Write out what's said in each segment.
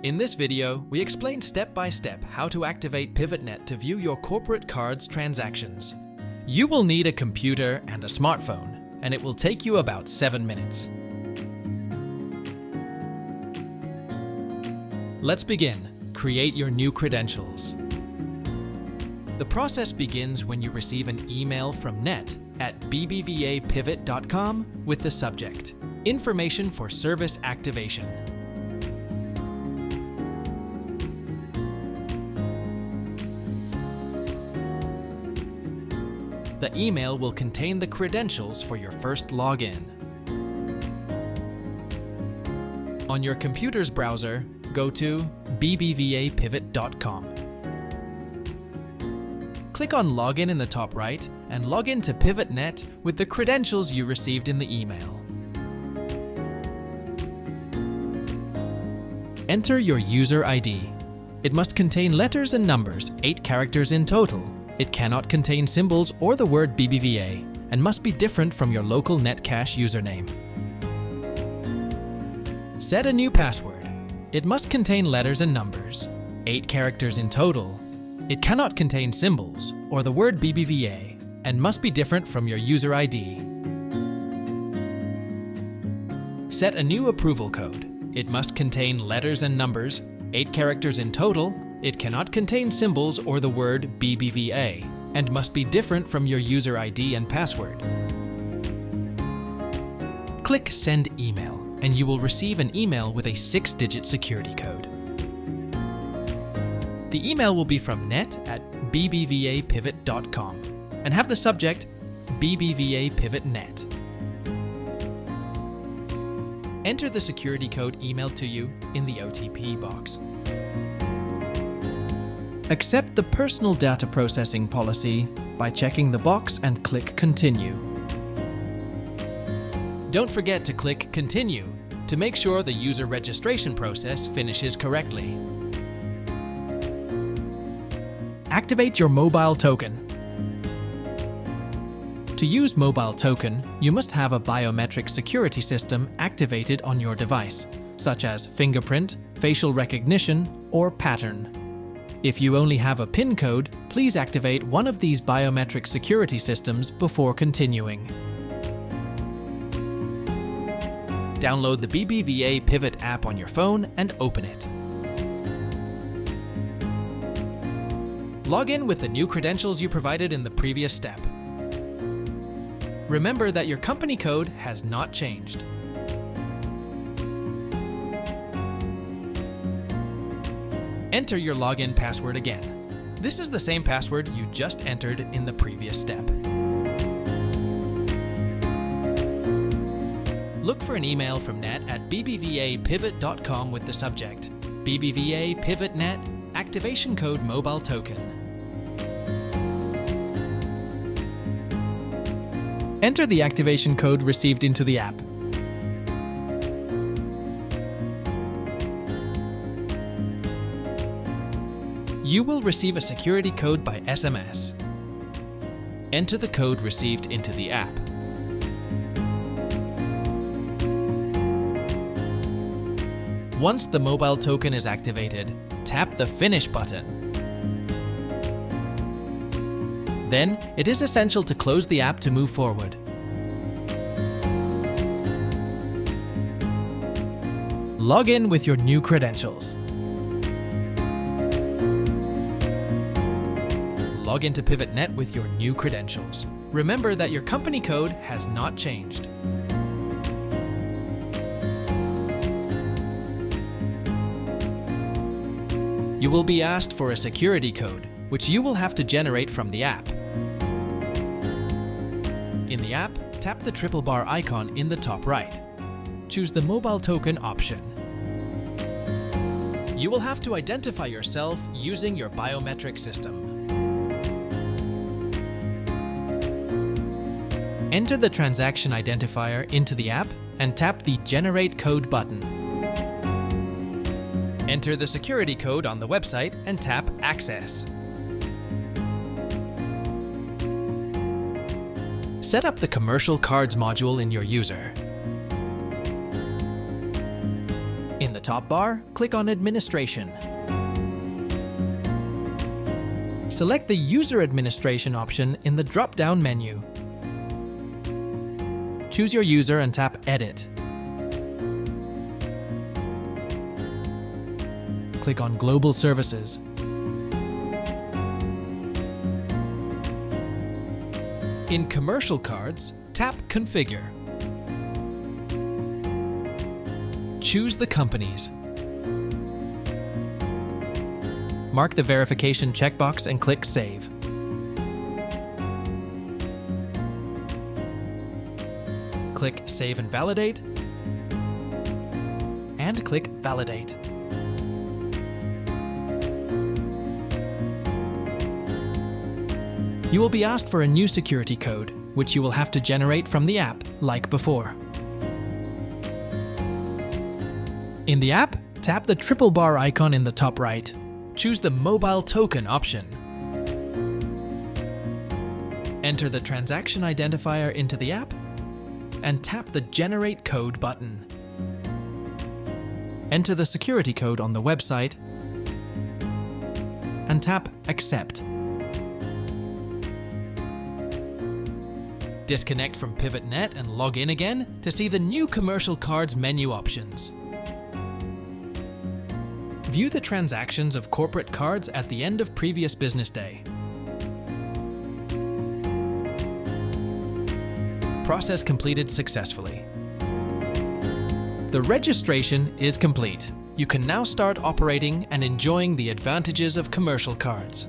In this video, we explain step by step how to activate PivotNet to view your corporate cards transactions. You will need a computer and a smartphone, and it will take you about 7 minutes. Let's begin. Create your new credentials. The process begins when you receive an email from Net at bbvapivot.com with the subject, Information for Service Activation. The email will contain the credentials for your first login. On your computer's browser, go to bbvapivot.com. Click on Login in the top right and log in to PivotNet with the credentials you received in the email. Enter your user ID. It must contain letters and numbers, 8 characters in total. It cannot contain symbols or the word BBVA and must be different from your local Netcash username. Set a new password. It must contain letters and numbers, 8 characters in total. It cannot contain symbols or the word BBVA and must be different from your user ID. Set a new approval code. It must contain letters and numbers, 8 characters in total. It cannot contain symbols or the word BBVA and must be different from your user ID and password. Click Send Email and you will receive an email with a 6-digit security code. The email will be from Net at bbvapivot.com and have the subject bbvapivotnet. Enter the security code emailed to you in the OTP box. Accept the personal data processing policy by checking the box and click Continue. Don't forget to click Continue to make sure the user registration process finishes correctly. Activate your mobile token. To use mobile token, you must have a biometric security system activated on your device, such as fingerprint, facial recognition, or pattern. If you only have a PIN code, please activate one of these biometric security systems before continuing. Download the BBVA Pivot app on your phone and open it. Log in with the new credentials you provided in the previous step. Remember that your company code has not changed. Enter your login password again. This is the same password you just entered in the previous step. Look for an email from Net at bbvapivot.com with the subject, BBVA PivotNet Activation Code Mobile Token. Enter the activation code received into the app. You will receive a security code by SMS. Enter the code received into the app. Once the mobile token is activated, tap the Finish button. Then, it is essential to close the app to move forward. Log in with your new credentials. Log into PivotNet with your new credentials. Remember that your company code has not changed. You will be asked for a security code, which you will have to generate from the app. In the app, tap the triple bar icon in the top right. Choose the mobile token option. You will have to identify yourself using your biometric system. Enter the transaction identifier into the app and tap the Generate Code button. Enter the security code on the website and tap Access. Set up the Commercial Cards module in your user. In the the top bar, click on Administration. Select the User Administration option in the drop-down menu. Choose your user and tap Edit. Click on Global Services. In Commercial Cards, tap Configure. Choose the companies. Mark the verification checkbox and click Save. Click Save and Validate, and click Validate. You will be asked for a new security code, which you will have to generate from the app, like before. In the app, tap the triple bar icon in the top right. Choose the Mobile Token option. Enter the transaction identifier into the app and tap the Generate Code button. Enter the security code on the website and tap Accept. Disconnect from PivotNet and log in again to see the new Commercial Cards menu options. View the transactions of corporate cards at the end of previous business day. Process completed successfully. The registration is complete. You can now start operating and enjoying the advantages of commercial cards.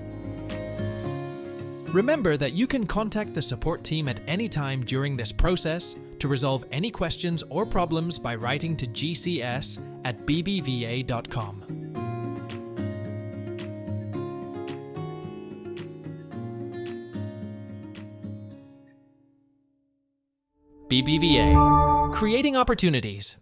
Remember that you can contact the support team at any time during this process to resolve any questions or problems by writing to gcs@bbva.com. BBVA, creating opportunities.